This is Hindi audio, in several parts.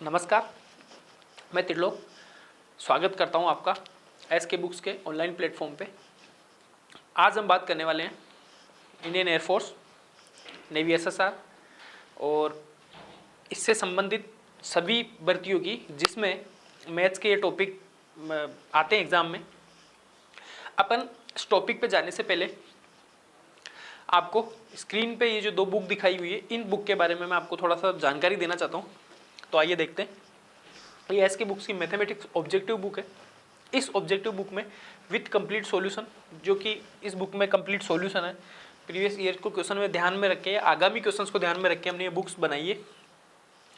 नमस्कार, मैं त्रिलोक स्वागत करता हूं आपका एसके बुक्स के ऑनलाइन प्लेटफॉर्म पे। आज हम बात करने वाले हैं इंडियन एयरफोर्स, नेवी एसएसआर और इससे संबंधित सभी भर्तियों की जिसमें मैथ्स के ये टॉपिक आते हैं एग्ज़ाम में। अपन इस टॉपिक पे जाने से पहले आपको स्क्रीन पे ये जो 2 बुक दिखाई हुई है, इन बुक के बारे में मैं आपको थोड़ा सा जानकारी देना चाहता हूँ। तो आइए देखते हैं। ये एसके बुक्स की मैथमेटिक्स ऑब्जेक्टिव बुक है। इस ऑब्जेक्टिव बुक में विथ कंप्लीट सॉल्यूशन, जो कि इस बुक में कंप्लीट सॉल्यूशन है, प्रीवियस ईयर को क्वेश्चन में ध्यान में रख के, आगामी क्वेश्चंस को ध्यान में रख के हमने ये बुक्स बनाई है।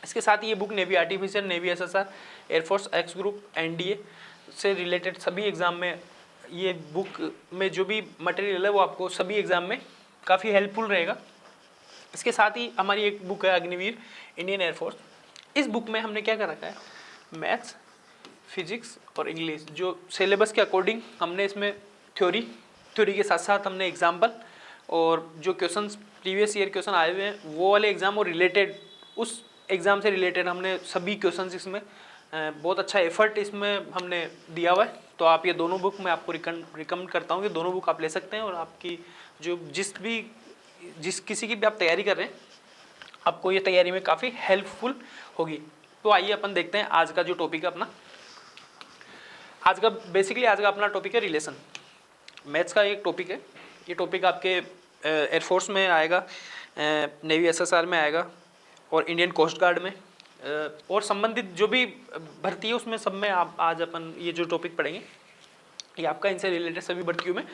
इसके साथ ये book navy artificial, navy SSR, air force x group, NDA से रिलेटेड सभी एग्जाम में ये बुक में जो भी मटेरियल है वो आपको सभी एग्जाम में काफ़ी हेल्पफुल रहेगा। इसके साथ ही हमारी एक बुक है अग्निवीर इंडियन एयरफोर्स। इस बुक में हमने क्या कर रखा है, मैथ्स, फिजिक्स और इंग्लिश, जो सिलेबस के अकॉर्डिंग हमने इसमें थ्योरी के साथ साथ हमने एग्जाम्पल और जो क्वेश्चंस प्रीवियस ईयर क्वेश्चन आए हुए हैं वो वाले एग्जाम और रिलेटेड, उस एग्ज़ाम से रिलेटेड हमने सभी क्वेश्चंस इसमें बहुत अच्छा एफर्ट इसमें हमने दिया हुआ है। तो आप ये दोनों बुक मैं आपको रिकमेंड करता हूँ कि दोनों बुक आप ले सकते हैं और आपकी जो जिस किसी की भी आप तैयारी कर रहे हैं आपको ये तैयारी में काफ़ी हेल्पफुल होगी। तो आइए अपन देखते हैं आज का जो टॉपिक है अपना। आज का अपना टॉपिक है रिलेशन। मैथ्स का एक टॉपिक है। ये टॉपिक आपके एयरफोर्स में आएगा, नेवी एसएसआर में आएगा और इंडियन कोस्ट गार्ड में और संबंधित जो भी भर्ती है उसमें सब में आप आज अपन ये जो टॉपिक पढ़ेंगे ये आपका इनसे रिलेटेड सभी भर्तियों में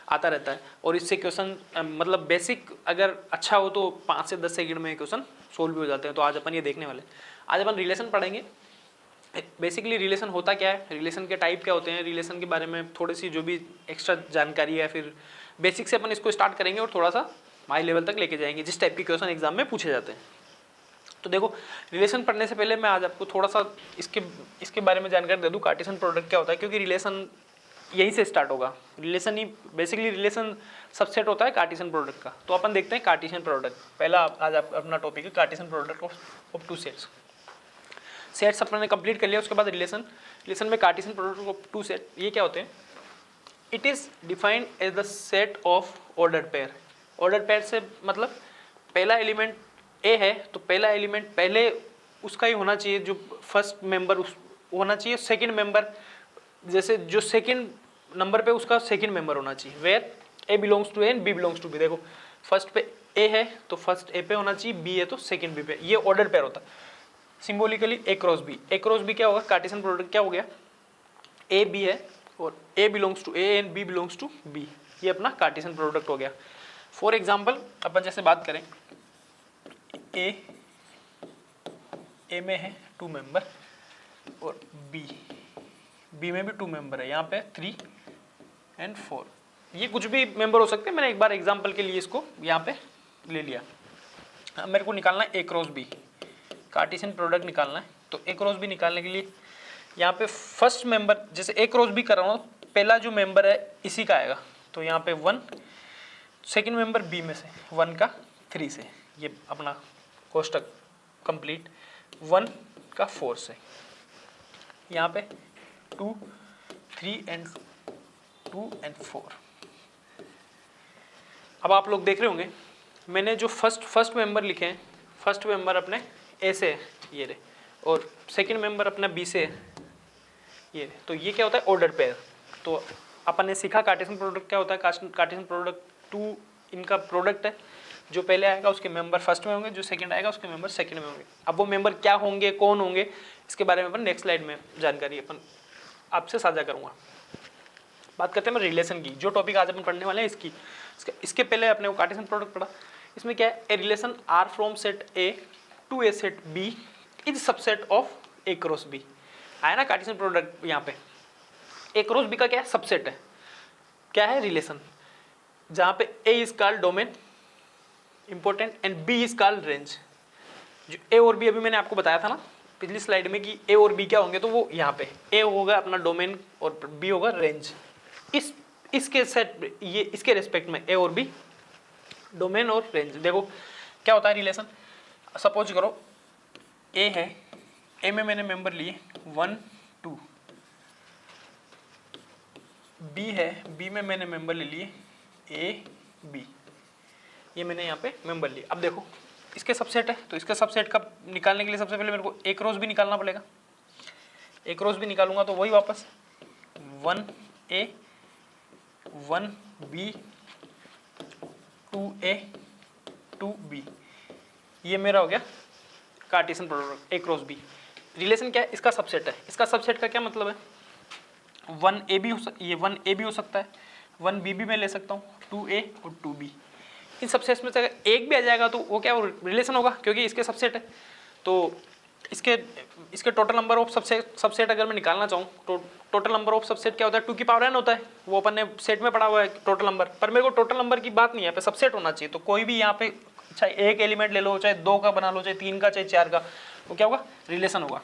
आता रहता है। और इससे क्वेश्चन मतलब बेसिक अगर अच्छा हो तो 5 से 10 सेकंड में क्वेश्चन सोल्व भी हो जाते हैं। तो आज अपन ये देखने वाले, आज अपन रिलेशन पढ़ेंगे। बेसिकली रिलेशन होता क्या है, रिलेशन के टाइप क्या होते हैं, रिलेशन के बारे में थोड़ी सी जो भी एक्स्ट्रा जानकारी है, फिर बेसिक से अपन इसको स्टार्ट करेंगे और थोड़ा सा हाई लेवल तक लेके जाएंगे जिस टाइप के क्वेश्चन एग्जाम में पूछे जाते हैं। तो देखो, रिलेशन पढ़ने से पहले मैं आज आपको थोड़ा सा इसके बारे में जानकारी दे दूँ, कार्टेशियन प्रोडक्ट क्या होता है, क्योंकि रिलेशन यहीं से स्टार्ट होगा। रिलेशन ही बेसिकली रिलेशन सबसेट होता है कार्टेशियन प्रोडक्ट का। तो अपन देखते हैं कार्टेशियन प्रोडक्ट। पहला आज अपना टॉपिक है कार्टेशियन प्रोडक्ट ऑफ 2 सेट्स अपन ने कंप्लीट कर लिया। उसके बाद रिलेशन में कार्टेशियन प्रोडक्ट ऑफ 2 सेट ये क्या होते हैं। It is defined as the set of ordered pair. Ordered pair से मतलब पहला एलिमेंट ए है तो पहला एलिमेंट पहले उसका ही होना चाहिए, जो फर्स्ट मेंबर होना चाहिए। सेकंड मेंबर जैसे जो सेकंड नंबर पे उसका सेकंड मेंबर होना चाहिए। Where A belongs to A and B belongs to B. देखो, फर्स्ट पे ए है तो फर्स्ट ए पे होना चाहिए, बी है तो सेकंड बी पे। ये ऑर्डर पेयर होता है। सिंबॉलिकली ए क्रॉस बी। ए क्रॉस बी क्या होगा, कार्टेशियन प्रोडक्ट क्या हो गया, ए बी है और A belongs to A and B belongs to B. ये अपना कार्टेशियन प्रोडक्ट हो गया। फॉर एग्जाम्पल अपन जैसे बात करें, ए में है 2 मेंबर और बी में भी 2 मेंबर है। यहाँ पे 3 और 4, ये कुछ भी मेंबर हो सकते हैं। मैंने एक बार एग्जांपल के लिए इसको यहाँ पे ले लिया। अब मेरे को निकालना है ए क्रॉस बी, कार्टेशियन प्रोडक्ट निकालना है। तो ए क्रॉस बी निकालने के लिए यहाँ पे फर्स्ट मेंबर, जैसे ए क्रॉस बी कर रहा हूँ, पहला जो मेंबर है इसी का आएगा। तो यहाँ पे 1, सेकेंड मेंबर बी में से 1 का 3 से, ये अपना कोष्टक कंप्लीट। 1 का 4 से, यहाँ पे 2, 3 और 2 और 4। अब आप लोग देख रहे होंगे मैंने जो फर्स्ट मेंबर लिखे हैं, फर्स्ट मेंबर अपने ए से है, ये रहे, और सेकंड मेंबर अपना बी से है, ये रहे। तो ये क्या होता है, ऑर्डर पेयर। तो अपन ने सीखा कार्टेशियन प्रोडक्ट क्या होता है। कार्टेशियन प्रोडक्ट 2 इनका प्रोडक्ट है। जो पहले आएगा उसके मेंबर फर्स्ट में होंगे, जो सेकंड आएगा उसके मेंबर सेकंड में होंगे। अब वो मेंबर क्या होंगे, कौन होंगे, इसके बारे में अपन नेक्स्ट स्लाइड में जानकारी अपन आपसे साझा करूंगा। बात करते हैं मैं रिलेशन की। जो टॉपिक आज अपन पढ़ने वाले हैं इसके पहले अपने को कार्टेशियन प्रोडक्ट पढ़ा। इसमें क्या है, a relation R from set A to A set B is subset of A cross B. आया ना कार्टेशियन प्रोडक्ट। यहाँ पे ए क्रॉस बी का क्या है, सबसेट है। क्या है, रिलेशन, जहाँ पे A is called domain important and B is called range. जो ए और बी अभी मैंने आपको बताया था ना पिछली स्लाइड में कि ए और बी क्या होंगे, तो वो यहाँ पे ए होगा अपना डोमेन और बी होगा रेंज। इसके सेट ये इसके रेस्पेक्ट में ए और बी डोमेन और रेंज। देखो क्या होता है रिलेशन, सपोज करो ए है ए में मैंने मेंबर लिए 1 2, बी है, बी में मैंने मेंबर ले लिए ए बी, ये मैंने यहाँ पे मेंबर लिए। अब देखो इसके सबसेट है, तो इसके सबसेट का निकालने के लिए सबसे पहले मेरे को एक रोज भी निकालना पड़ेगा। एक रोज भी निकालूंगा तो वही वापस 1A 1B 2A 2B, ये मेरा हो गया कार्टेशियन प्रोडक्ट एक क्रॉस बी। रिलेशन क्या है, इसका सबसेट है। इसका सबसेट का क्या मतलब है, 1A भी ये 1A भी हो सकता है, 1B भी मैं ले सकता हूँ, 2A और 2B। इन सबसेट्स में से अगर एक भी आ जाएगा तो वो क्या रिलेशन होगा, क्योंकि इसके सबसेट है। तो इसके टोटल नंबर ऑफ सबसेट अगर मैं निकालना चाहूँ तो टोटल नंबर ऑफ सबसेट क्या होता है, 2 की पावर n होता है। वो अपन ने सेट में पढ़ा हुआ है टोटल नंबर, पर मेरे को टोटल नंबर की बात नहीं है, यहाँ पे सबसेट होना चाहिए। तो कोई भी यहाँ पे चाहे एक एलिमेंट ले लो, चाहे 2 का बना लो, चाहे 3 का, चाहे 4 का, वो क्या होगा, रिलेशन होगा।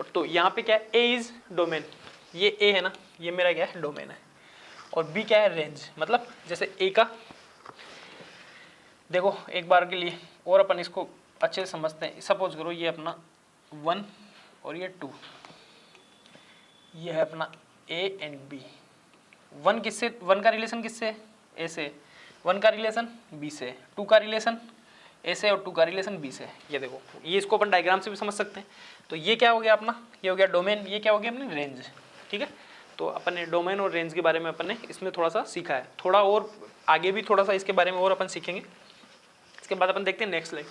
तो यहाँ पे क्या है, ए इज डोमेन, ये ए है ना, ये मेरा क्या है, डोमेन है। और बी क्या है, रेंज। मतलब जैसे ए का देखो एक बार के लिए और अपन इसको अच्छे से समझते हैं। सपोज करो ये अपना 1 और ये 2, ये है अपना ए एंड बी। 1 किससे, 1 का रिलेशन किससे है, ए से, 1 का रिलेशन बी से, 2 का रिलेशन ए से और 2 का रिलेशन बी से। ये देखो, ये इसको अपन डायग्राम से भी समझ सकते हैं। तो ये क्या हो गया अपना, ये हो गया डोमेन, ये क्या हो गया अपनी रेंज। ठीक है, तो अपन ने डोमेन और रेंज के बारे में अपन ने इसमें थोड़ा सा सीखा है। थोड़ा और आगे भी थोड़ा सा इसके बारे में और अपन सीखेंगे। इसके बाद अपन देखते हैं नेक्स्ट स्लाइड।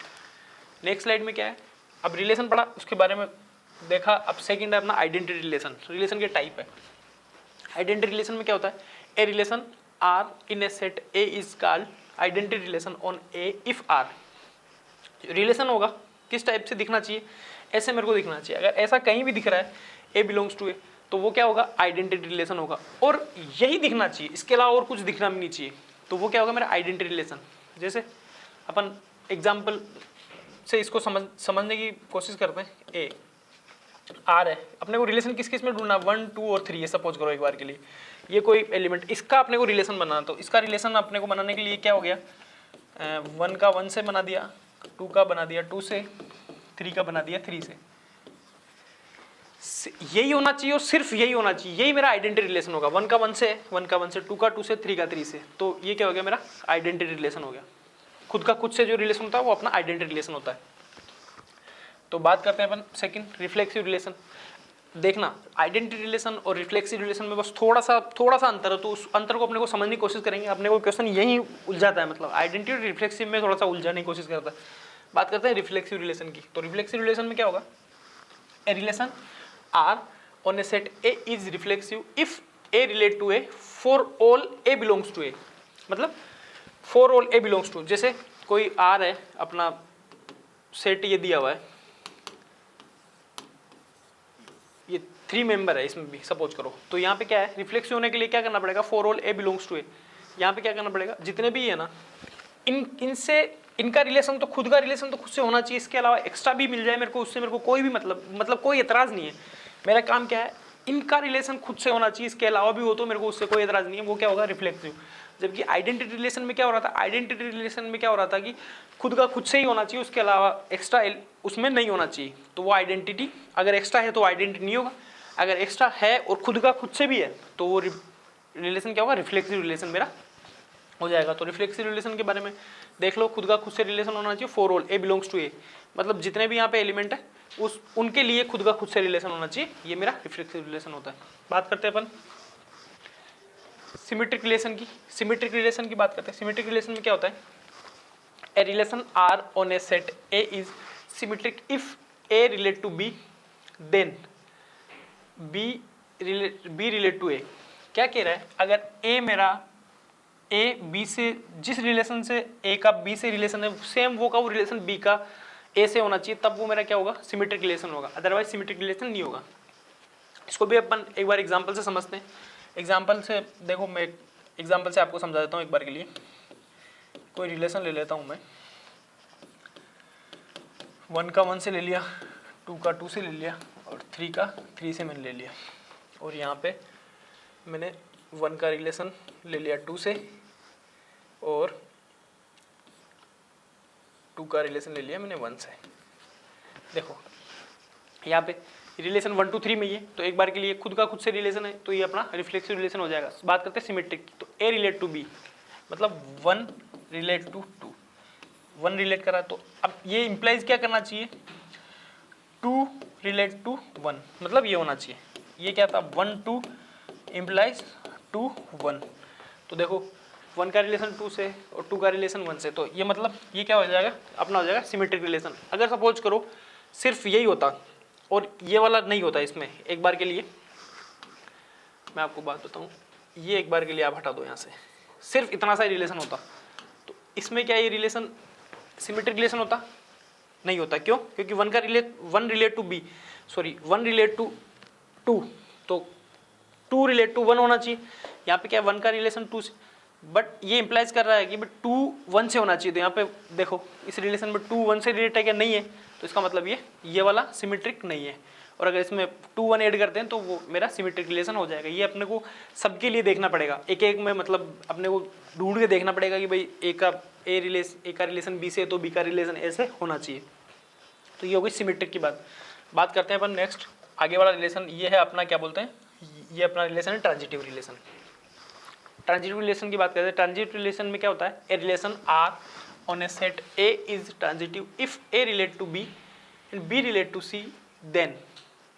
नेक्स्ट स्लाइड में क्या है, अब रिलेशन पढ़ा, उसके बारे में देखा। अब सेकंड है अपना आइडेंटिटी रिलेशन। रिलेशन के टाइप है। आइडेंटिटी रिलेशन में क्या होता है, a relation R in a set A is called identity relation on A if R. Relation होगा किस टाइप से दिखना चाहिए, ऐसे मेरे को दिखना चाहिए। अगर ऐसा कहीं भी दिख रहा है ए बिलोंग्स टू ए, तो वो क्या होगा, आइडेंटिटी रिलेशन होगा। और यही दिखना चाहिए, इसके अलावा और कुछ दिखना भी नहीं चाहिए, तो वो क्या होगा, मेरा आइडेंटिटी रिलेशन। जैसे अपन एग्जाम्पल से इसको समझने की कोशिश करते हैं। ए आर है, अपने को रिलेशन किस किस में ढूंढना, 1 2 और 3 है। सपोज करो एक बार के लिए ये कोई एलिमेंट, इसका अपने को रिलेशन बनाना, तो इसका रिलेशन अपने को बनाने के लिए क्या हो गया, 1 का 1 से बना दिया, 2 का बना दिया 2 से, 3 का बना दिया 3 से। यही होना चाहिए और सिर्फ यही होना चाहिए, यही मेरा आइडेंटिटी रिलेशन होगा। 1 का 1 से, 1 का 1 से, 2 का 2 से, 3 का 3 से। तो ये क्या हो गया, मेरा आइडेंटिटी रिलेशन हो गया। खुद का खुद से जो रिलेशन होता है वो अपना आइडेंटिटी रिलेशन होता है। तो बात करते हैं अपन सेकंड, रिफ्लेक्सिव रिलेशन। देखना आइडेंटिटी रिलेशन और रिफ्लेक्सिव रिलेशन में बस थोड़ा सा अंतर है, तो उस अंतर को अपने को समझने की कोशिश करेंगे। अपने को क्वेश्चन यही उलझाता है, मतलब आइडेंटिटी और रिफ्लेक्सिव में थोड़ा सा उलझाने की कोशिश करता है। बात करते हैं रिफ्लेक्सिव रिलेशन की। तो रिफ्लेक्सिव रिलेशन में क्या होगा, a relation R on a set A is reflexive if A relate to A for all A belongs to A. मतलब for all A belongs to, जैसे कोई आर है, अपना सेट ये दिया हुआ है, ये 3 मेंबर है इसमें भी सपोज करो। तो यहाँ पे क्या है, रिफ्लेक्सिव होने के लिए क्या करना पड़ेगा, for all A belongs to A. यहाँ पे क्या करना पड़ेगा, जितने भी है ना, इनसे इनका रिलेशन तो खुद का रिलेशन तो खुद से होना चाहिए, इसके अलावा एक्स्ट्रा भी मिल जाए मेरे को, उससे मेरे को कोई भी मतलब कोई एतराज़ नहीं है। मेरा काम क्या है, इनका रिलेशन खुद से होना चाहिए, इसके अलावा भी हो तो मेरे को उससे कोई एतराज़ नहीं है। वो क्या होगा, रिफ्लेक्सिव। जबकि आइडेंटिटी रिलेशन में क्या हो रहा था, आइडेंटिटी रिलेशन में क्या हो रहा था कि खुद का खुद से ही होना चाहिए, उसके अलावा एक्स्ट्रा उसमें नहीं होना चाहिए। तो वो आइडेंटिटी अगर एक्स्ट्रा है तो आइडेंटिटी नहीं होगा, अगर एक्स्ट्रा है और खुद का खुद से भी है तो वो रिलेशन क्या होगा, रिफ्लेक्सिव रिलेशन मेरा हो जाएगा। तो रिफ्लेक्सिव रिलेशन के बारे में देख लो, खुद का खुद से रिलेशन होना चाहिए, for all A belongs to A. मतलब जितने भी यहाँ पे एलिमेंट है उनके लिए खुद का खुद से रिलेशन होना चाहिए, ये मेरा रिफ्लेक्सिव रिलेशन होता है। बात करते हैं अपन सिमेट्रिक रिलेशन की। सिमेट्रिक रिलेशन की बात करते हैं। सिमेट्रिक रिलेशन में क्या होता है, a relation R on a set A is symmetric if A relate to B then B relate to A. क्या कह रहा है, अगर ए मेरा ए बी से, जिस रिलेशन से ए का बी से रिलेशन है, सेम वो का वो रिलेशन बी का ए से होना चाहिए, तब वो मेरा क्या होगा, सिमेट्रिक रिलेशन होगा। अदरवाइज सिमेट्रिक रिलेशन नहीं होगा। इसको भी अपन एक बार एग्जांपल से समझते हैं। एग्जांपल से देखो, मैं एग्जांपल से आपको समझा देता हूँ एक बार के लिए। कोई रिलेशन ले लेता हूँ मैं, 1 का 1 से ले लिया, 2 का 2 से ले लिया और 3 का 3 से मैंने ले लिया। और यहाँ पे मैंने 1 का रिलेशन ले लिया 2 से और 2 का रिलेशन ले लिया मैंने 1 से। देखो यहाँ पे रिलेशन 1 to 3 में ही है, तो एक बार के लिए खुद का खुद से रिलेशन है, तो ये अपना रिफ्लेक्सिव रिलेशन हो जाएगा। बात करते हैं सिमेट्रिक, तो ए रिलेट टू बी, मतलब 1 रिलेट टू 2, 1 रिलेट करा, तो अब ये इंप्लाइज क्या करना चाहिए, 2 रिलेट टू 1, मतलब ये होना चाहिए, ये क्या था 1 2 इम्प्लाइज 2 1, तो देखो 1 का रिलेशन 2 से और 2 का रिलेशन 1 से, तो ये मतलब ये क्या हो जाएगा, अपना हो जाएगा सिमेट्रिक रिलेशन। अगर सपोज करो सिर्फ यही होता और ये वाला नहीं होता इसमें, एक बार के लिए मैं आपको बात बताऊं, ये एक बार के लिए आप हटा दो यहाँ से, सिर्फ इतना सा ही रिलेशन होता, तो इसमें क्या ये रिलेशन सिमेट्रिक रिलेशन होता, नहीं होता। क्यों? क्योंकि 1 relate to B, sorry 1 relate to 2, तो 2 रिलेट टू 1 होना चाहिए। यहाँ पे क्या 1 का रिलेशन 2 से, बट ये इंप्लाइज कर रहा है कि बट 2 1 से होना चाहिए, तो यहाँ पे देखो इस रिलेशन में 2 1 से रिलेट है क्या, नहीं है, तो इसका मतलब ये वाला सिमेट्रिक नहीं है। और अगर इसमें 2 1 ऐड करते हैं तो वो मेरा सिमेट्रिक रिलेशन हो जाएगा। ये अपने को सबके लिए देखना पड़ेगा, एक एक में मतलब अपने को ढूंढ के देखना पड़ेगा कि भाई ए का रिलेशन बी से, तो बी का रिलेशन ए से होना चाहिए। तो ये हो गई सिमेट्रिक की बात करते हैं अपन नेक्स्ट आगे वाला रिलेशन, ये है अपना क्या बोलते हैं, ये अपना रिलेशन है ट्रांजिटिव रिलेशन। ट्रांजिटिव रिलेशन की बात करते हैं, ट्रांजिटिव रिलेशन में क्या होता है, a relation R on a set A is transitive if A relate to B and B relate to C, then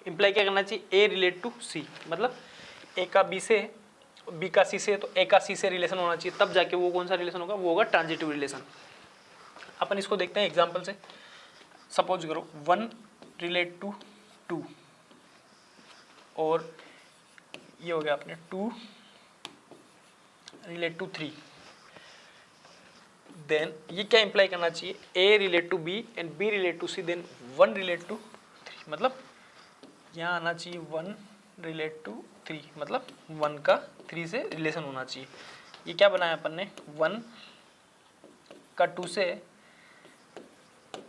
imply क्या करना चाहिए, ए रिलेट टू सी, मतलब ए का बी से, बी का सी से, तो ए का सी से रिलेशन होना चाहिए, तब जाके वो कौन सा रिलेशन होगा, वो होगा ट्रांजिटिव रिलेशन। अपन इसको देखते हैं एग्जाम्पल से। सपोज करो 1 रिलेट टू 2 और ये हो गया अपने 2 रिलेट टू 3, देन ये क्या इंप्लाई करना चाहिए, A relate to B and B relate to C, then 1 relate to 3, मतलब यहाँ आना चाहिए 1 रिलेट टू 3, मतलब 1 का 3 से रिलेशन होना चाहिए। ये क्या बनाया अपन ने, 1 का 2 से,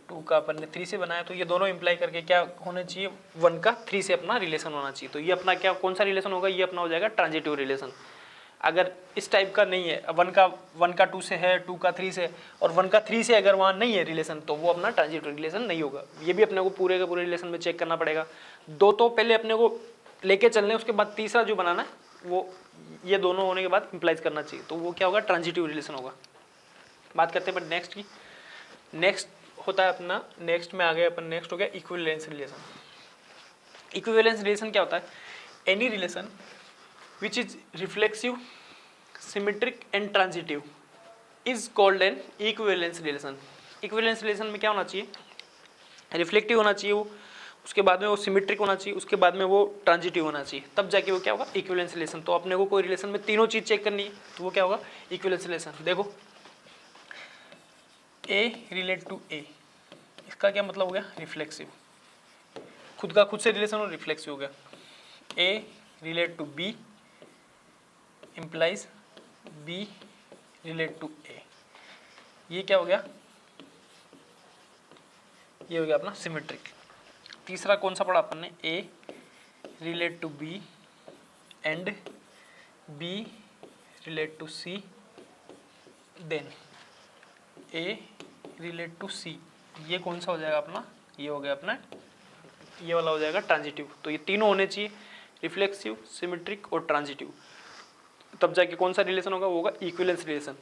2 का अपन ने 3 से बनाया, तो ये दोनों इंप्लाई करके क्या होना चाहिए, 1 का 3 से अपना रिलेशन होना चाहिए। तो ये अपना क्या कौन सा रिलेशन होगा, ये अपना हो जाएगा ट्रांजिटिव रिलेशन। अगर इस टाइप का नहीं है, 1 का 2 से है, 2 का 3 से, और 1 का 3 से अगर वहाँ नहीं है रिलेशन, तो वो अपना ट्रांजिटिव रिलेशन नहीं होगा। ये भी अपने को पूरे के पूरे रिलेशन में चेक करना पड़ेगा। दो तो पहले अपने को लेके चलने, उसके बाद तीसरा जो बनाना है वो ये दोनों होने के बाद इंप्लाइज करना चाहिए, तो वो क्या होगा, ट्रांजिटिव रिलेशन होगा। बात करते हैं अपन नेक्स्ट की। नेक्स्ट होता है अपना, नेक्स्ट में आ गए अपन, नेक्स्ट हो गया इक्विवेलेंस रिलेशन। इक्विवेलेंस रिलेशन क्या होता है, any relation which is reflexive, symmetric and transitive is called an equivalence relation। equivalence relation में क्या होना चाहिए, रिफ्लेक्टिव होना चाहिए वो, उसके बाद में वो सिमेट्रिक होना चाहिए, उसके बाद में वो ट्रांजिटिव होना चाहिए, तब जाके वो क्या होगा, इक्विवेलेंस रिलेशन। तो अपने को कोई रिलेशन में तीनों चीज चेक करनी है, तो वो क्या होगा, इक्विवेलेंस रिलेशन। देखो ए रिलेट टू ए, इसका क्या मतलब हो गया, रिफ्लेक्सिव, खुद का खुद से रिलेशन हो, रिफ्लेक्सिव हो गया। A relate to B implies B relate to A, ये क्या हो गया, ये हो गया अपना सिमेट्रिक। तीसरा कौन सा पढ़ा अपन ने, A relate to B and B relate to C, then A relate to C, ये कौन सा हो जाएगा अपना, ये हो गया अपना, ये वाला हो जाएगा ट्रांजिटिव। तो ये तीनों होने चाहिए, रिफ्लेक्सिव, सिमेट्रिक और ट्रांजिटिव, तब जाके कौन सा रिलेशन होगा, वो होगा इक्विवेलेंस रिलेशन।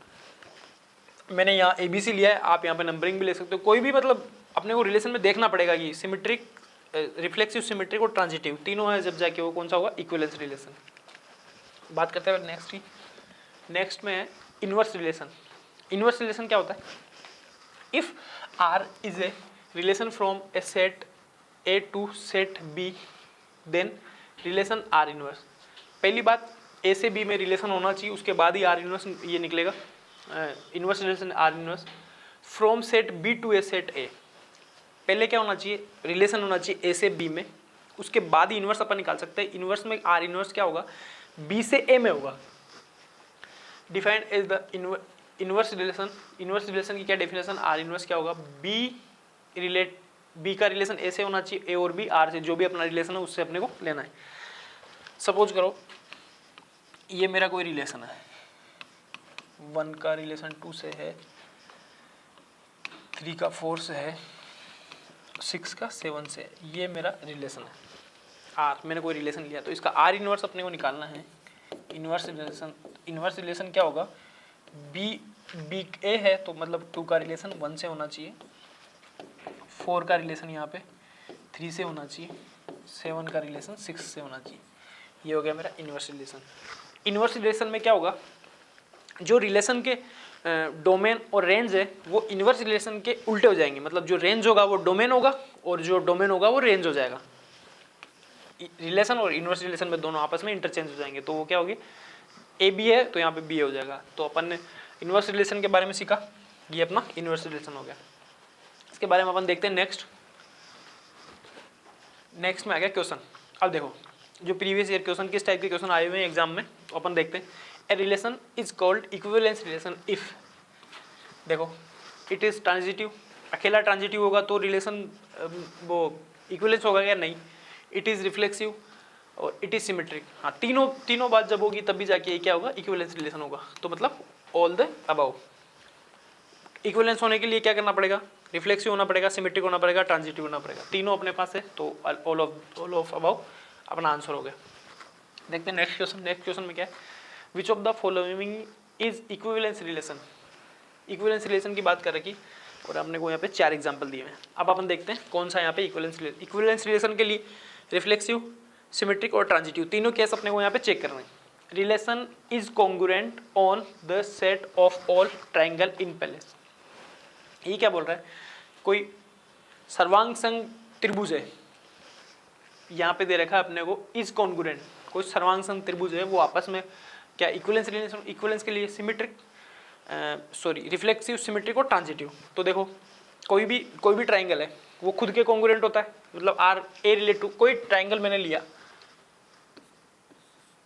मैंने यहाँ ABC लिया है, आप यहाँ पे नंबरिंग भी ले सकते हो, कोई भी मतलब अपने को रिलेशन में देखना पड़ेगा कि सिमेट्रिक, रिफ्लेक्सिव, सिमेट्रिक और ट्रांजिटिव तीनों है, जब जाके वो कौन सा होगा, इक्विवेलेंस रिलेशन। बात करते हैं नेक्स्ट की। नेक्स्ट में है इनवर्स रिलेशन। इनवर्स रिलेशन क्या होता है, if R is a relation from a set A to set B, then relation R inverse. पहली बात, ए से बी में रिलेशन होना चाहिए, उसके बाद ही आर इनवर्स ये निकलेगा, inverse relation R inverse from set B to A set A. पहले क्या होना चाहिए, रिलेशन होना चाहिए ए से बी में, उसके बाद ही इनवर्स अपन निकाल सकते हैं। इनवर्स में आर इनवर्स क्या होगा, बी से ए में होगा। Defined as the inverse relation. Inverse relation की क्या डेफिनेशन, आर इनवर्स क्या होगा, बी का रिलेशन ए से होना चाहिए, ए और बी आर से, जो भी अपना रिलेशन है उससे अपने को लेना है। सपोज करो ये मेरा कोई रिलेशन है, 1 का रिलेशन 2 से है, 3 का 4 से है, 6 का 7 से, ये मेरा रिलेशन है आर, मैंने कोई रिलेशन लिया तो इसका आर इनवर्स अपने को निकालना है। इनवर्स रिलेशन क्या होगा, बी ए है तो मतलब 2 का रिलेशन 1 से होना चाहिए, 4 का रिलेशन यहाँ पे 3 से होना चाहिए, 7 का रिलेशन 6 से होना चाहिए। ये हो गया मेरा इनवर्स रिलेशन। इनवर्स रिलेशन में क्या होगा, जो रिलेशन के डोमेन और रेंज है वो इनवर्स रिलेशन के उल्टे हो जाएंगे, मतलब जो रेंज होगा वो डोमेन होगा और जो डोमेन होगा वो रेंज हो जाएगा। रिलेशन और इनवर्स रिलेशन में दोनों आपस में इंटरचेंज हो जाएंगे, तो वो क्या होगी, ए बी है तो यहाँ पे बी हो जाएगा। तो अपन ने इनवर्स रिलेशन के बारे में सीखा, ये अपना इनवर्स रिलेशन हो गया। इसके बारे में अपन देखते हैं नेक्स्ट में आ गया क्वेश्चन। अब देखो जो प्रीवियस ईयर क्वेश्चन किस टाइप के क्वेश्चन आए हुए हैं एग्जाम में, तो अपन देखते हैं। A relation is called equivalence relation if, देखो इट इज ट्रांजिटिव, अकेला ट्रांजिटिव होगा तो रिलेशन वो इक्विवेलेंस होगा या नहीं, इट इज रिफ्लेक्सिव और इट इज सिमेट्रिक। हाँ, तीनों बात जब होगी तब भी जाके क्या होगा, इक्विवेलेंस रिलेशन होगा। तो मतलब ऑल द अबव। इक्विवेलेंस होने के लिए क्या करना पड़ेगा, रिफ्लेक्सिव होना पड़ेगा, सिमेट्रिक होना पड़ेगा, ट्रांजिटिव होना पड़ेगा। तीनों अपने पास है तो ऑल ऑफ अबव अपना आंसर हो गया। देखते हैं नेक्स्ट क्वेश्चन में क्या है, which of the following is equivalence relation. Equivalence relation की बात कर रखी और आपने को यहाँ पे 4 एग्जाम्पल दिए हैं। अब अपन देखते हैं कौन सा यहाँ पे इक्विवेलेंस रिलेशन के लिए रिफ्लेक्सिव, सिमेट्रिक और ट्रांजिटिव तीनों केस अपने को यहाँ पे चेक करना है। Relation is congruent on the set of all triangle in palace. ये क्या बोल रहा है, कोई सर्वांग संग त्रिभुज है, यहाँ पे दे रखा है अपने को इज कॉन्ग्रुएंट, कोई सर्वांग संग त्रिभुज है वो आपस में क्या इक्विवेलेंस रिलेशन, इक्विवेलेंस के लिए सिमेट्रिक रिफ्लेक्सिव, सिमेट्रिक और ट्रांजिटिव। तो देखो कोई भी ट्राइंगल है वो खुद के कॉन्ग्रुएंट होता है, मतलब आर ए रिलेट टू, कोई ट्राइंगल मैंने लिया,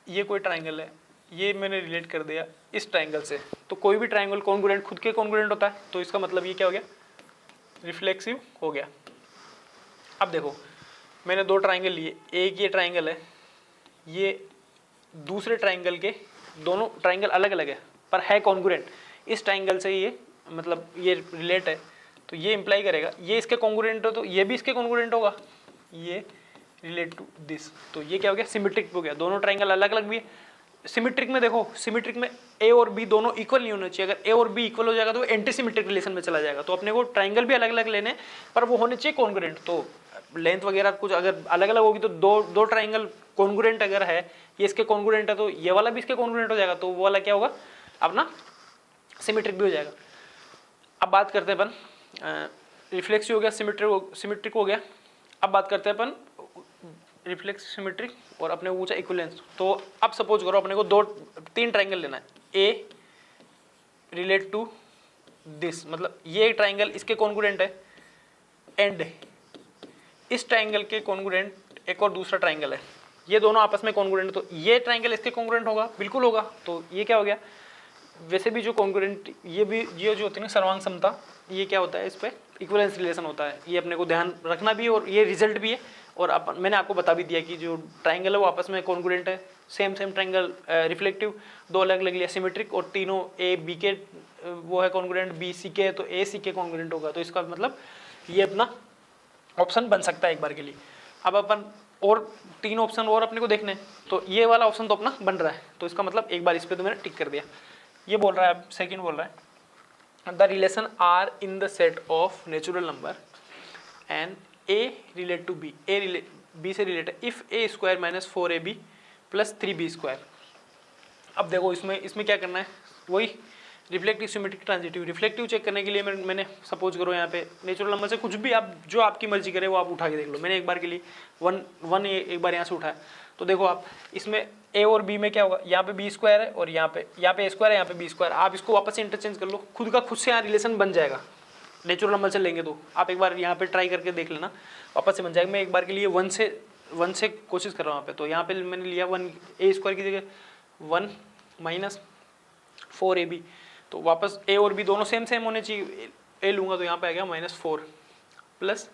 ये कोई ट्राइंगल है, ये मैंने रिलेट कर दिया इस ट्राइंगल से, तो कोई भी ट्राइंगल कॉन्ग्रुएंट खुद के कॉन्ग्रुएंट होता है, तो इसका मतलब ये क्या हो गया, रिफ्लेक्सिव हो गया। अब देखो मैंने 2 ट्राइंगल लिए, एक ये ट्राइंगल है, ये दूसरे ट्राइंगल के, दोनों ट्राइंगल अलग अलग है पर है कॉन्ग्रुएंट, इस ट्राइंगल से ये मतलब ये रिलेट है, तो ये इंप्लाई करेगा ये इसके कॉन्ग्रुएंट हो तो ये भी इसके कॉन्ग्रुएंट होगा, ये रिलेट टू दिस, तो ये क्या हो गया, सिमेट्रिक हो गया। दोनों ट्राइंगल अलग अलग भी है। सिमेट्रिक में देखो, सिमेट्रिक में ए और बी दोनों इक्वल नहीं होने चाहिए, अगर ए और बी इक्वल हो जाएगा तो एंटी सिमेट्रिक रिलेशन में चला जाएगा। तो अपने को ट्राइंगल भी अलग अलग लेने पर वो होने चाहिए कॉन्ग्रुएंट, तो लेंथ वगैरह कुछ अगर अलग अलग होगी तो दो ट्राइंगल कॉन्ग्रुएंट अगर है, ये इसके कॉन्ग्रुएंट है तो ये वाला भी इसके कॉन्ग्रुएंट हो जाएगा, तो वो वाला क्या होगा अपना सिमेट्रिक भी हो जाएगा। अब बात करते हैं अपन रिफ्लेक्सिव हो गया, सिमेट्रिक हो गया। अब बात करते हैं अपन रिफ्लेक्स, सिमेट्रिक और अपने पूछा इक्विवेलेंस। तो अब सपोज करो अपने को 3 ट्राइंगल लेना है, ए रिलेट टू दिस, मतलब ये ट्राइंगल इसके कॉन्ग्रुएंट है एंड इस ट्राइंगल के कॉन्ग्रुएंट एक और दूसरा ट्राइंगल है, ये दोनों आपस में कॉन्ग्रुएंट, तो ये ट्राइंगल इसके कॉन्ग्रुएंट होगा, बिल्कुल होगा। तो ये क्या हो गया, वैसे भी जो कॉन्ग्रुएंट ये जो होती है ना सर्वांग समता, ये क्या होता है, इस पर इक्विवेलेंस रिलेशन होता है, ये अपने को ध्यान रखना भी है और ये रिजल्ट भी है। और मैंने आपको बता भी दिया कि जो ट्राइंगल है वो आपस में कॉन्ग्रुएंट है, सेम ट्राइंगल रिफ्लेक्टिव 2 अलग अलग लिया, सिमेट्रिक और तीनों ए बी के वो है कॉन्ग्रुएंट, बी सी के तो ए सी के कॉन्ग्रुएंट होगा, तो इसका मतलब ये अपना ऑप्शन बन सकता है एक बार के लिए। अब अपन और 3 ऑप्शन और अपने को देखने हैं, तो ये वाला ऑप्शन तो अपना बन रहा है, तो इसका मतलब एक बार इस पर तो मैंने टिक कर दिया। ये बोल रहा है, अब सेकंड बोल रहा है the relation R in the set of natural number and a relate to b, b से रिलेट है if a square minus 4ab plus 3b²। अब देखो इसमें क्या करना है, वही reflexive, symmetric, transitive. Reflexive check करने के लिए मैंने सपोज करो यहाँ पे नेचुरल नंबर से कुछ भी आप जो आपकी मर्जी करे वो आप उठा के देख लो। मैंने एक बार के लिए वन एक बार यहाँ से उठाया, तो देखो आप इसमें ए और बी में क्या होगा, यहाँ पे b² है और यहाँ पे a स्क्वायर है, यहाँ पे b²। आप इसको वापस से इंटरचेंज कर लो, खुद से यहाँ रिलेशन बन जाएगा। नेचुरल नंबर से लेंगे तो आप एक बार यहाँ पे ट्राई करके देख लेना, वापस से बन जाएगा। मैं एक बार के लिए 1 से कोशिश कर रहा हूँ यहाँ पे, तो यहाँ पे मैंने लिया 1 a² की जगह 1 माइनस 4ab, तो वापस a और b दोनों सेम होने चाहिए, a लूँगा तो यहाँ पे आ गया -4 प्लस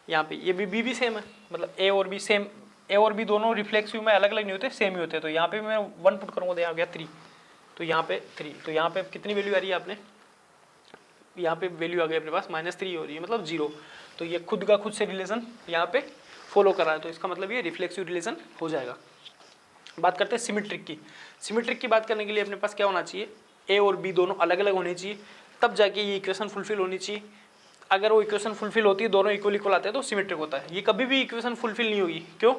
यहाँ पे ये भी सेम है, मतलब a और b सेम, a और b दोनों रिफ्लेक्सिव में अलग अलग नहीं होते, सेम ही होते हैं। तो यहाँ पे मैं 1 पुट करूँगा तो आ गया 3, तो यहाँ पे 3, तो यहाँ पे कितनी वैल्यू आ रही है आपने यहाँ पे वैल्यू आ गई अपने पास -3 हो रही है, मतलब 0। तो ये खुद का खुद से रिलेशन यहाँ पे फॉलो कर रहा है, तो इसका मतलब ये रिफ्लेक्सिव रिलेशन हो जाएगा। बात करते हैं सिमेट्रिक की। सिमेट्रिक की बात करने के लिए अपने पास क्या होना चाहिए, ए और बी दोनों अलग अलग होने चाहिए, तब जाके ये इक्वेशन फुलफिल होनी चाहिए। अगर वो इक्वेशन फुलफिल होती है, दोनों इक्वल इक्वल आते हैं, तो सिमेट्रिक होता है। ये कभी भी इक्वेशन फुलफिल नहीं होगी, क्यों?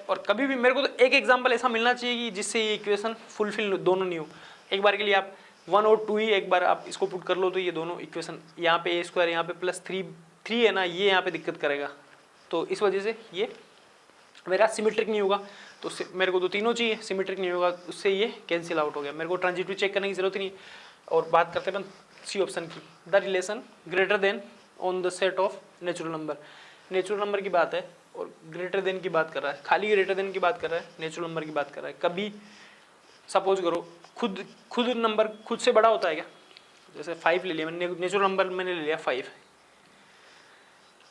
और कभी भी मेरे को तो एक एग्जाम्पल ऐसा मिलना चाहिए कि जिससे ये इक्वेशन फुलफिल दोनों नहीं हो। एक बार के लिए आप 1 और 2 ही एक बार आप इसको पुट कर लो, तो ये दोनों इक्वेशन यहाँ पे ए स्क्वायर यहाँ पे +3 है ना, ये यहाँ पे दिक्कत करेगा। तो इस वजह से ये मेरा सिमेट्रिक नहीं होगा। तो मेरे को तो तीनों चाहिए, सिमेट्रिक नहीं होगा, उससे ये कैंसिल आउट हो गया। मेरे को ट्रांजिटिव चेक करने की जरूरत नहीं है। और बात करते हैं सी ऑप्शन की, the relation greater than on the set of natural number. Natural number की बात है और ग्रेटर देन की बात कर रहा है, खाली ग्रेटर देन की बात कर रहा है, नेचुरल नंबर की बात कर रहा है। कभी सपोज करो खुद नंबर खुद से बड़ा होता है क्या? जैसे 5 ले लिया मैंने, नेचुरल नंबर मैंने ले लिया 5।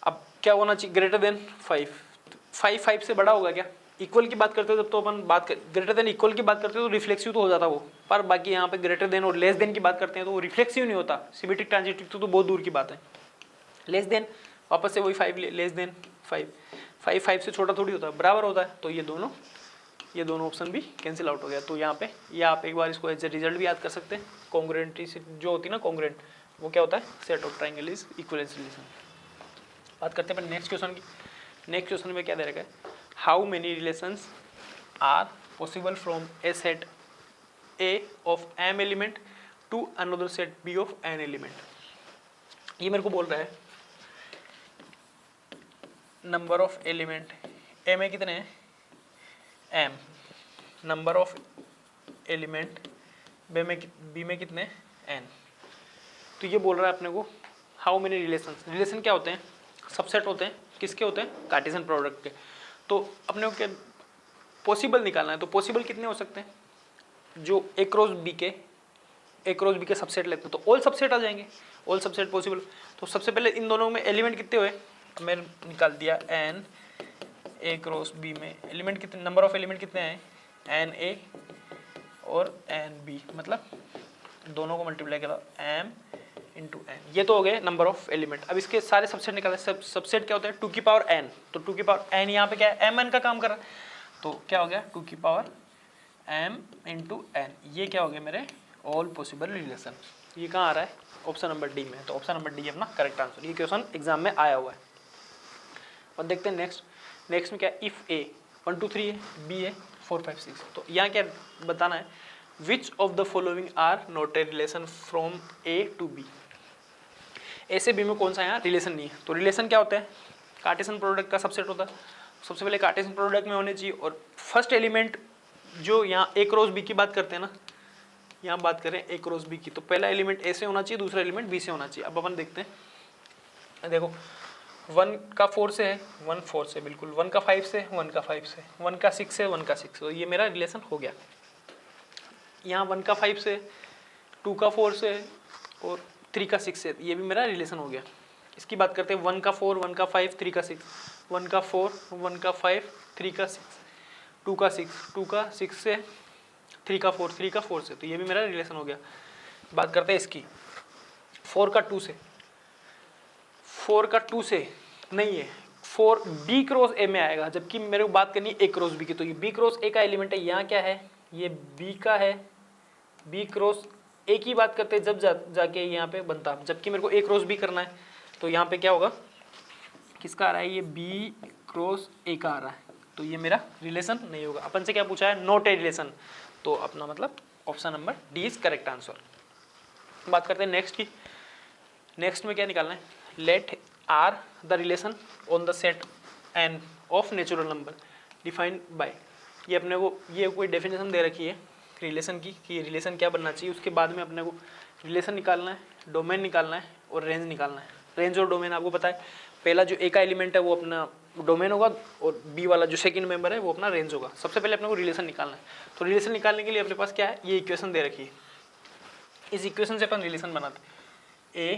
अब क्या होना चाहिए, ग्रेटर देन 5 से बड़ा होगा क्या? इक्वल की बात करते हो जब तो अपन बात कर, ग्रेटर देन इक्वल की बात करते हो तो रिफ्लेक्सिव तो हो जाता वो, पर बाकी यहाँ पे ग्रेटर देन और लेस देन की बात करते हैं तो वो रिफ्लेक्सिव नहीं होता। सिमेट्रिक ट्रांजिटिव तो बहुत दूर की बात है। लेस देन वापस से वही 5, लेस देन 5 से छोटा थोड़ी होता है, बराबर होता है। तो ये दोनों ऑप्शन भी कैंसिल आउट हो गया। तो यहाँ पे या आप एक बार इसको एज ए रिजल्ट भी याद कर सकते हैं। कॉन्ग्रुएंटी जो होती है ना, कॉन्ग्रुएंट, वो क्या होता है, set of triangle is equivalence relation. बात करते हैं नेक्स्ट क्वेश्चन की। नेक्स्ट क्वेश्चन में क्या दे रखा है, how many relations are possible from a set A of m element to another set B of n element. ये मेरे को बोल रहा है नंबर ऑफ एलिमेंट ए में कितने हैं, m, number of element B में कितने, एन। तो ये बोल रहा है अपने को हाउ मेनी रिलेशंस। रिलेशन क्या होते हैं, सबसेट होते हैं, किसके होते हैं, कार्टेशियन प्रोडक्ट के। तो अपने को क्या पॉसिबल निकालना है, तो पॉसिबल कितने हो सकते हैं, जो ए क्रॉस बी के सबसेट लेते हैं तो ऑल सबसेट आ जाएंगे, ऑल सबसेट पॉसिबल। तो सबसे पहले इन दोनों में एलिमेंट कितने हुए, मैंने निकाल दिया एन ए क्रॉस बी में एलिमेंट कितने, नंबर ऑफ एलिमेंट कितने हैं, एन ए और एन बी, मतलब दोनों को मल्टीप्लाई करा एम इंटू एन। ये तो हो गए नंबर ऑफ एलिमेंट। अब इसके सारे सबसेट निकाले। सबसेट क्या होता है, 2 की पावर एन। तो 2 की पावर एन यहाँ पे क्या है, एम एन का काम कर रहा है, तो क्या हो गया 2 की पावर एम इंटू एन। ये क्या हो गया मेरे ऑल पॉसिबल रिलेशन। ये कहाँ आ रहा है, ऑप्शन नंबर डी में। तो ऑप्शन नंबर डी अपना करेक्ट आंसर। ये क्वेश्चन एग्जाम में आया हुआ है। और देखते हैं नेक्स्ट में क्या, इफ ए 1 2 3 है, बी है 4 5 6। तो यहाँ क्या बताना है, which of the following are not a relation from A to B. A से बी में कौन सा यहाँ रिलेशन नहीं है। तो रिलेशन क्या होता है, कार्टेशियन प्रोडक्ट का सबसेट होता है। सबसे पहले कार्टेशियन प्रोडक्ट में होने चाहिए, और फर्स्ट एलिमेंट जो यहाँ ए क्रॉस बी की बात करते हैं ना, यहाँ बात करें ए क्रॉस बी की, तो पहला एलिमेंट ए से होना चाहिए, दूसरा एलिमेंट बी से होना चाहिए। अब अपन देखते हैं, देखो 1 का 4 से है, 1 4 से बिल्कुल, 1 का 5 से, 1 का 5 से, 1 का 6 से, 1 का 6 से। तो ये मेरा रिलेशन हो गया। यहाँ 1 का 5 से, 2 का 4 से और 3 का 6 से, ये भी मेरा रिलेशन हो गया। इसकी बात करते हैं 1 का 4, 1 का 5, 3 का 6, 1 का 4, 1 का 5, 3 का 6, 2 का 6, 2 का 6 से, 3 का 4, 3 का 4 से, तो ये भी मेरा रिलेशन हो गया। बात करते हैं इसकी 4 का 2 से, 4 का 2 से नहीं है, 4 बी क्रॉस ए में आएगा, जबकि मेरे को बात करनी है ए क्रॉस बी की। तो ये बी क्रॉस ए का एलिमेंट है, यहाँ क्या है, ये बी का है, बी क्रॉस ए की बात करते हैं जब जाके यहाँ पे बनता, जबकि मेरे को ए क्रॉस बी करना है। तो यहाँ पे क्या होगा, किसका आ रहा है, ये बी क्रॉस ए का आ रहा है, तो ये मेरा रिलेशन नहीं होगा। अपन से क्या पूछा है, नॉट ए रिलेशन, तो अपना मतलब option number D is correct answer. बात करते हैं नेक्स्ट की। नेक्स्ट में क्या निकालना है, let R the relation on the set N of natural number defined by. ये अपने को ये कोई डेफिनेशन दे रखी है रिलेशन की, कि रिलेशन क्या बनना चाहिए। उसके बाद में अपने को रिलेशन निकालना है, डोमेन निकालना है और रेंज निकालना है। रेंज और डोमेन आपको पता है, पहला जो ए का एलिमेंट है वो अपना डोमेन होगा, और बी वाला जो सेकंड मेंबर है वो अपना रेंज होगा। सबसे पहले अपने को रिलेशन निकालना है। तो रिलेशन निकालने के लिए अपने पास क्या है, ये इक्वेशन दे रखी है। इस इक्वेशन से अपन रिलेशन बनाते हैं, A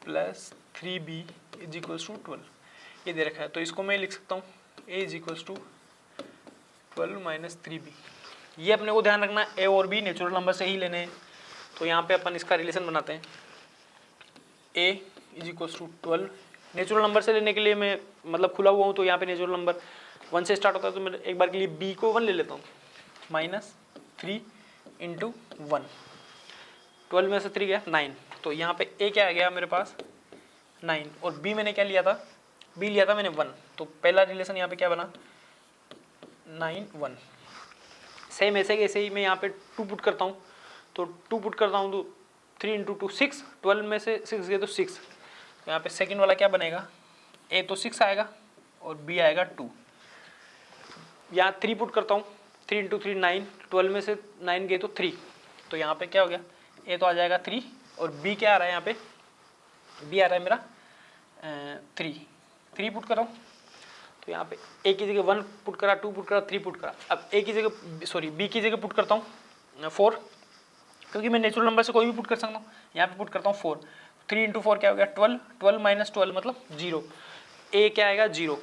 plus 3b is equals to 12, ये दे रखा है। तो इसको मैं लिख सकता हूँ a is equals to 12 minus 3b। ये अपने को ध्यान रखना है, ए और बी नेचुरल नंबर से ही लेने हैं। तो यहाँ पे अपन इसका रिलेशन बनाते हैं, a is equal to 12। Natural number से लेने के लिए मैं मतलब खुला हुआ हूँ, तो यहाँ पे नेचुरल नंबर 1 से स्टार्ट होता है, तो मैं एक बार के लिए b को 1 ले लेता हूँ। -3 × 1, 12 में से 3 गया 9, तो यहाँ पे a क्या आ गया मेरे पास 9, और b मैंने क्या लिया था, b लिया था मैंने 1, तो पहला रिलेशन यहाँ पे क्या बना 9 1। सेम ऐसे ही मैं यहाँ पे 2 पुट करता हूँ, तो 2 पुट करता हूँ तो 3 × 2 6, 12 में से 6 गए तो 6, तो यहाँ पे सेकंड वाला क्या बनेगा, a तो 6 आएगा और b आएगा 2। यहाँ 3 पुट करता हूँ, 3 × 3 9, 12 में से 9 गए तो 3, तो यहाँ पे क्या हो गया, a तो आ जाएगा 3 और b क्या आ रहा है, यहाँ पे b आ रहा है मेरा 3 पुट कर रहा हूँ, तो यहाँ पे a की जगह 1 पुट करा, 2 पुट करा, 3 पुट करा। अब a की जगह सॉरी b की जगह पुट करता हूँ 4, क्योंकि मैं नेचुरल नंबर से कोई भी पुट कर सकता हूँ, यहाँ पे पुट करता हूँ 4, 3 × 4 क्या हो गया 12, 12 - 12 मतलब 0, a क्या आएगा 0।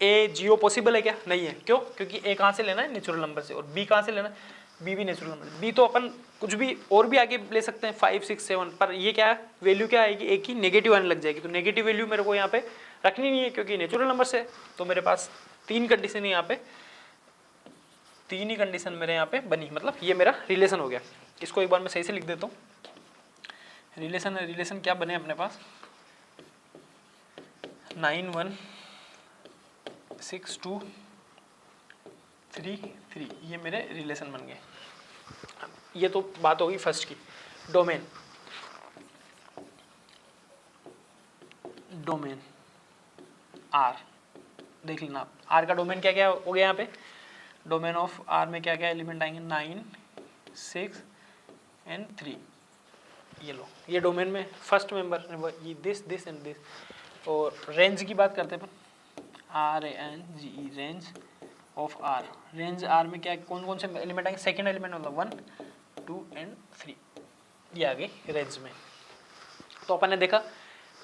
a 0 पॉसिबल है क्या, नहीं है, क्यों, क्योंकि a कहाँ से लेना है नेचुरल नंबर से, और b कहाँ से लेना है, b भी नेचुरल नंबर, b तो अपन कुछ भी और भी आगे ले सकते हैं 5 6 7, पर ये क्या है वैल्यू क्या आएगी, a की नेगेटिव आने लग जाएगी, तो नेगेटिव वैल्यू मेरे को यहाँ पे रखनी नहीं है क्योंकि नेचुरल नंबर से। तो मेरे पास 3 कंडीशन यहाँ पे, 3 ही कंडीशन मेरे यहाँ पे बनी, मतलब ये मेरा रिलेशन हो गया। इसको एक बार मैं सही से लिख देता हूँ, रिलेशन क्या बने अपने पास 9 1 6 2 3 3, ये मेरे रिलेशन बन गए। ये तो बात होगी फर्स्ट की। डोमेन आर देख लेना आप, आर का डोमेन क्या क्या हो गया, यहाँ पे डोमेन ऑफ आर में क्या क्या एलिमेंट आएंगे 9 6 एंड 3, ये लो, ये डोमेन में फर्स्ट मेंबर ये दिस एंड दिस। और रेंज की बात करते हैं अपन, RANGE range of R, range R में क्या कौन कौन से एलिमेंट आएंगे, सेकेंड एलिमेंट मतलब 1 2 एंड 3, ये आ गई रेंज में। तो अपन ने देखा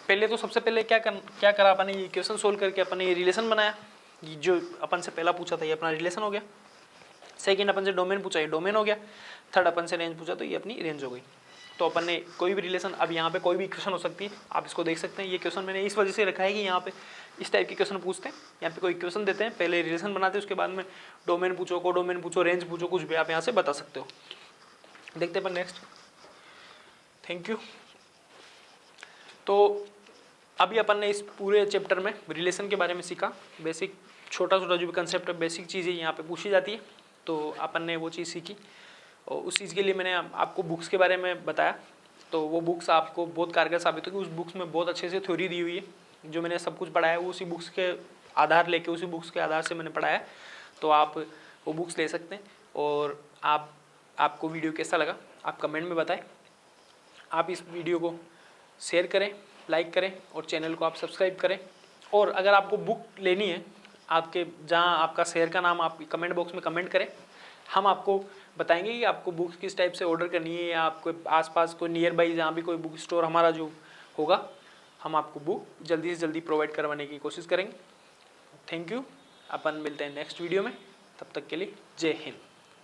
पहले, तो सबसे पहले क्या करा अपन ने, ये इक्वेशन सोल्व करके अपन ने ये रिलेशन बनाया, ये जो अपन से पहला पूछा था ये अपना रिलेशन हो गया। सेकंड अपन से डोमेन पूछा, ये डोमेन हो गया। थर्ड अपन से रेंज पूछा, तो ये अपनी रेंज हो गई। तो अपन ने कोई भी रिलेशन, अब यहाँ पे कोई भी इक्वेशन हो सकती है, आप इसको देख सकते हैं। ये क्वेश्चन मैंने इस वजह से रखा है कि यहाँ पे इस टाइप के क्वेश्चन पूछते हैं, यहाँ पे कोई इक्वेशन देते हैं, पहले रिलेशन बनाते हैं, उसके बाद में डोमेन पूछो, को डोमेन पूछो, रेंज पूछो, कुछ भी आप यहाँ से बता सकते हो। देखते हैं अपन नेक्स्ट। Thank you. तो अभी अपन ने इस पूरे चैप्टर में रिलेशन के बारे में सीखा, बेसिक छोटा छोटा जो भी कंसेप्ट है, बेसिक चीज़ें यहाँ पे पूछी जाती है, तो अपन ने वो चीज़ सीखी। और उस चीज़ के लिए मैंने आपको बुक्स के बारे में बताया, तो वो बुक्स आपको बहुत कारगर साबित होगी। उस बुक्स में बहुत अच्छे से थ्योरी दी हुई है, जो मैंने सब कुछ पढ़ाया है वो उसी बुक्स के आधार लेके, उसी बुक्स के आधार से मैंने पढ़ाया है। तो आप वो बुक्स ले सकते हैं। और आपको वीडियो कैसा लगा आप कमेंट में बताएं। आप इस वीडियो को शेयर करें, लाइक करें और चैनल को आप सब्सक्राइब करें। और अगर आपको बुक लेनी है, आपके जहाँ आपका शहर का नाम आप कमेंट बॉक्स में कमेंट करें, हम आपको बताएंगे कि आपको बुक्स किस टाइप से ऑर्डर करनी है, या आपको आसपास कोई नियर बाई जहाँ भी कोई बुक स्टोर हमारा जो होगा, हम आपको बुक जल्दी से जल्दी प्रोवाइड करवाने की कोशिश करेंगे। Thank you. अपन मिलते हैं नेक्स्ट वीडियो में, तब तक के लिए जय हिंद।